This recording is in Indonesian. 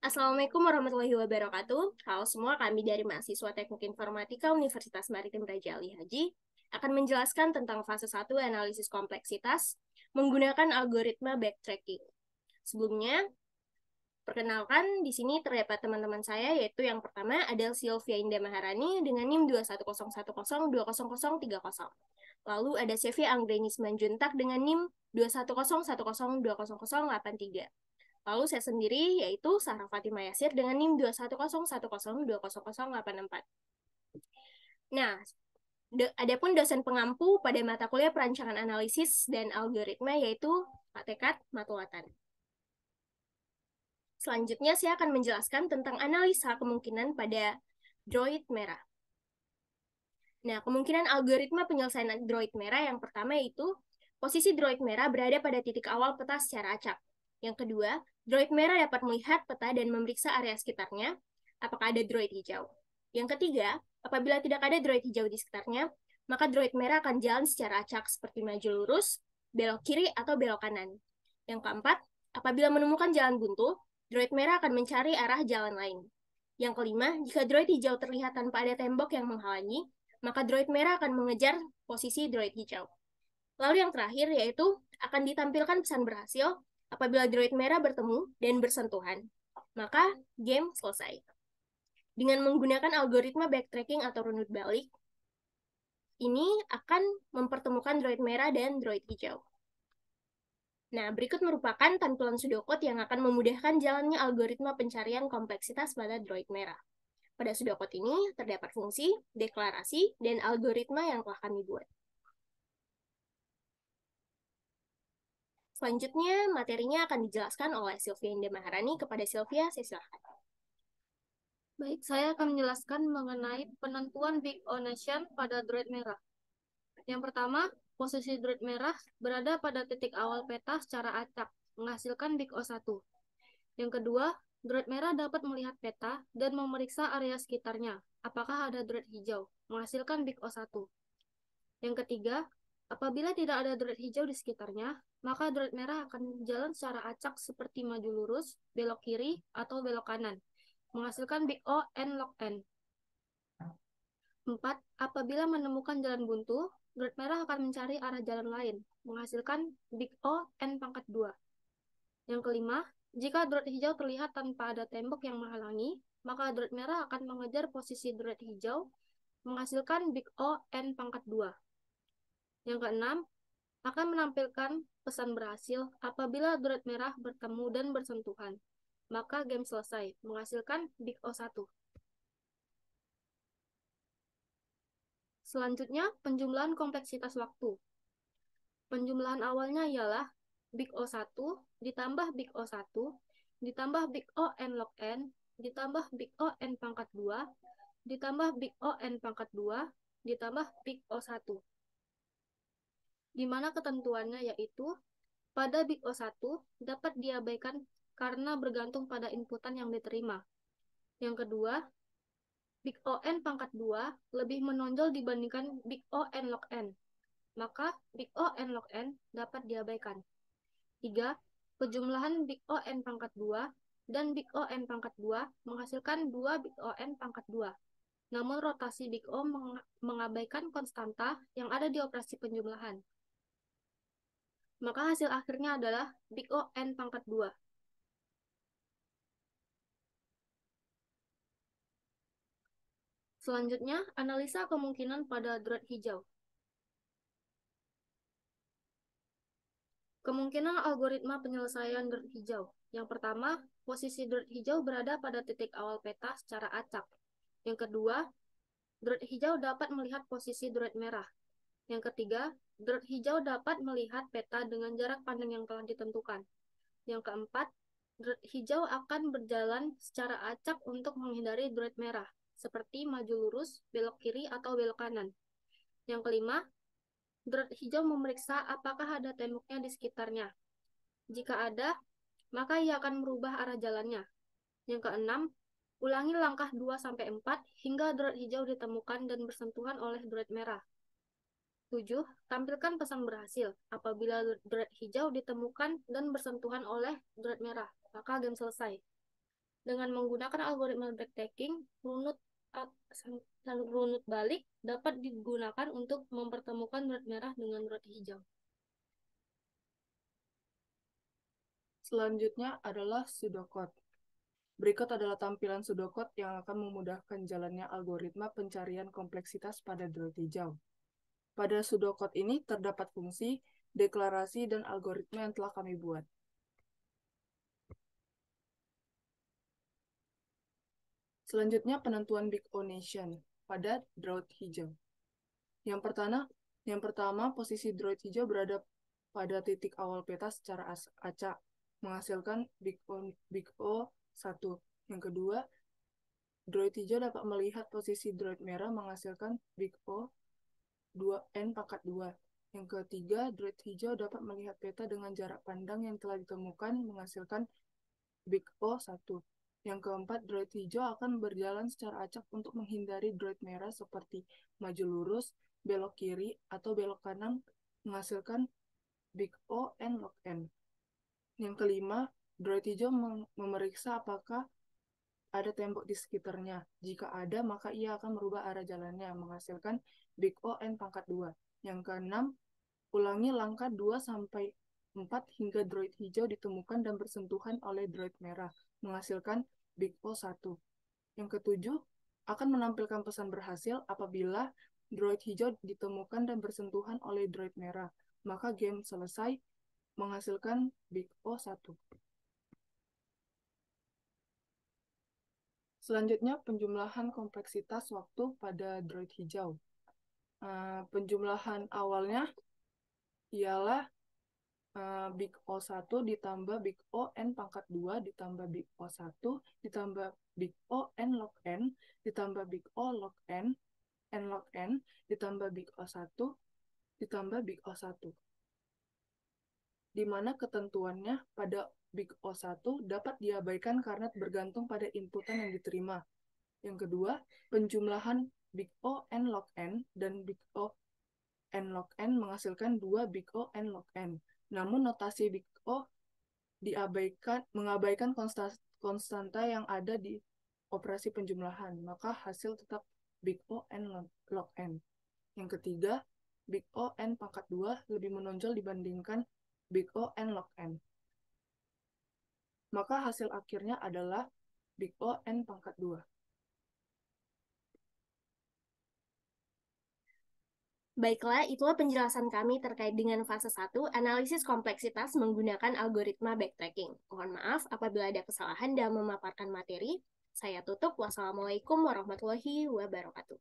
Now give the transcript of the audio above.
Assalamualaikum warahmatullahi wabarakatuh. Halo semua, kami dari mahasiswa Teknik Informatika Universitas Maritim Raja Ali Haji akan menjelaskan tentang fase 1 analisis kompleksitas menggunakan algoritma backtracking. Sebelumnya, perkenalkan di sini terdapat teman-teman saya, yaitu yang pertama adalah Sylvia Indah Maharani dengan NIM 210102030. Lalu ada Sevia Anggreni Simanjuntak dengan NIM 21010208083. Lalu saya sendiri yaitu Sarah Fatimah Yasir dengan NIM 21010200084. Nah, adapun dosen pengampu pada mata kuliah perancangan analisis dan algoritma yaitu Pak Tekat Matulatan. Selanjutnya saya akan menjelaskan tentang analisa kemungkinan pada droid merah. Nah, kemungkinan algoritma penyelesaian droid merah yang pertama yaitu posisi droid merah berada pada titik awal peta secara acak. Yang kedua, droid merah dapat melihat peta dan memeriksa area sekitarnya, apakah ada droid hijau. Yang ketiga, apabila tidak ada droid hijau di sekitarnya, maka droid merah akan jalan secara acak seperti maju lurus, belok kiri, atau belok kanan. Yang keempat, apabila menemukan jalan buntu, droid merah akan mencari arah jalan lain. Yang kelima, jika droid hijau terlihat tanpa ada tembok yang menghalangi, maka droid merah akan mengejar posisi droid hijau. Lalu yang terakhir yaitu akan ditampilkan pesan berhasil apabila droid merah bertemu dan bersentuhan. Maka game selesai. Dengan menggunakan algoritma backtracking atau runut balik, ini akan mempertemukan droid merah dan droid hijau. Nah, berikut merupakan tampilan pseudocode yang akan memudahkan jalannya algoritma pencarian kompleksitas pada droid merah. Pada pseudocode ini terdapat fungsi, deklarasi, dan algoritma yang telah kami buat. Selanjutnya, materinya akan dijelaskan oleh Sylvia Indah Maharani. Kepada Sylvia, saya silakan. Baik, saya akan menjelaskan mengenai penentuan Big O Nation pada droid merah. Yang pertama, posisi droid merah berada pada titik awal peta secara acak, menghasilkan Big O1. Yang kedua, droid merah dapat melihat peta dan memeriksa area sekitarnya, apakah ada droid hijau, menghasilkan Big O1. Yang ketiga, apabila tidak ada droid hijau di sekitarnya, maka droid merah akan jalan secara acak seperti maju lurus, belok kiri, atau belok kanan, menghasilkan Big O N log N. 4. Apabila menemukan jalan buntu, droid merah akan mencari arah jalan lain, menghasilkan Big O N pangkat 2. Yang kelima, jika droid hijau terlihat tanpa ada tembok yang menghalangi, maka droid merah akan mengejar posisi droid hijau, menghasilkan Big O N pangkat 2. Yang keenam, akan menampilkan pesan berhasil apabila droid merah bertemu dan bersentuhan. Maka game selesai, menghasilkan Big O1. Selanjutnya, penjumlahan kompleksitas waktu. Penjumlahan awalnya ialah Big O1 ditambah Big O1 ditambah Big O N log N ditambah Big O N pangkat 2 ditambah Big O N pangkat 2 ditambah Big O1. Di mana ketentuannya yaitu pada Big O1 dapat diabaikan karena bergantung pada inputan yang diterima. Yang kedua, Big O N pangkat 2 lebih menonjol dibandingkan Big O N log N. Maka Big O N log N dapat diabaikan. 3. Pejumlahan Big O N pangkat 2 dan Big O N pangkat 2 menghasilkan 2 Big O N pangkat 2. Namun rotasi Big O mengabaikan konstanta yang ada di operasi penjumlahan. Maka hasil akhirnya adalah Big O N pangkat 2. Selanjutnya, analisa kemungkinan pada droid hijau. Kemungkinan algoritma penyelesaian droid hijau. Yang pertama, posisi droid hijau berada pada titik awal peta secara acak. Yang kedua, droid hijau dapat melihat posisi droid merah. Yang ketiga, droid hijau dapat melihat peta dengan jarak pandang yang telah ditentukan. Yang keempat, droid hijau akan berjalan secara acak untuk menghindari droid merah, seperti maju lurus, belok kiri, atau belok kanan. Yang kelima, droid hijau memeriksa apakah ada temboknya di sekitarnya. Jika ada, maka ia akan merubah arah jalannya. Yang keenam, ulangi langkah 2-4 hingga droid hijau ditemukan dan bersentuhan oleh droid merah. 7. Tampilkan pesan berhasil apabila droid hijau ditemukan dan bersentuhan oleh droid merah, maka game selesai. Dengan menggunakan algoritma backtracking, runut balik dapat digunakan untuk mempertemukan berat merah dengan berat hijau. Selanjutnya adalah pseudocode. Berikut adalah tampilan pseudocode yang akan memudahkan jalannya algoritma pencarian kompleksitas pada droid hijau. Pada pseudocode ini terdapat fungsi, deklarasi, dan algoritma yang telah kami buat. Selanjutnya penentuan Big O Nation pada droid hijau. Yang pertama, posisi droid hijau berada pada titik awal peta secara acak, menghasilkan Big O 1. Yang kedua, droid hijau dapat melihat posisi droid merah menghasilkan Big O 2N pangkat 2. Yang ketiga, droid hijau dapat melihat peta dengan jarak pandang yang telah ditemukan menghasilkan Big O 1. Yang keempat, droid hijau akan berjalan secara acak untuk menghindari droid merah seperti maju lurus, belok kiri, atau belok kanan menghasilkan Big O N log N. Yang kelima, droid hijau memeriksa apakah ada tembok di sekitarnya. Jika ada, maka ia akan merubah arah jalannya, menghasilkan Big O N pangkat 2. Yang keenam, ulangi langkah 2-4 hingga droid hijau ditemukan dan bersentuhan oleh droid merah, menghasilkan Big O 1. Yang ketujuh, akan menampilkan pesan berhasil apabila droid hijau ditemukan dan bersentuhan oleh droid merah. Maka game selesai, menghasilkan Big O 1. Selanjutnya, penjumlahan kompleksitas waktu pada droid hijau. Penjumlahan awalnya ialah Big O1 ditambah Big O N pangkat 2 ditambah Big O1 ditambah Big O N log N ditambah Big O log N log N ditambah Big O1 ditambah Big O1. Di mana ketentuannya pada Big O1 dapat diabaikan karena bergantung pada inputan yang diterima. Yang kedua, penjumlahan Big O N log N dan Big O N log N menghasilkan 2 Big O N log N. Namun notasi Big O mengabaikan konstanta yang ada di operasi penjumlahan, maka hasil tetap Big O N log N. Yang ketiga, Big O N pangkat 2 lebih menonjol dibandingkan Big O N log N. Maka hasil akhirnya adalah Big O N pangkat 2. Baiklah, itulah penjelasan kami terkait dengan fase 1, analisis kompleksitas menggunakan algoritma backtracking. Mohon maaf apabila ada kesalahan dalam memaparkan materi. Saya tutup. Wassalamualaikum warahmatullahi wabarakatuh.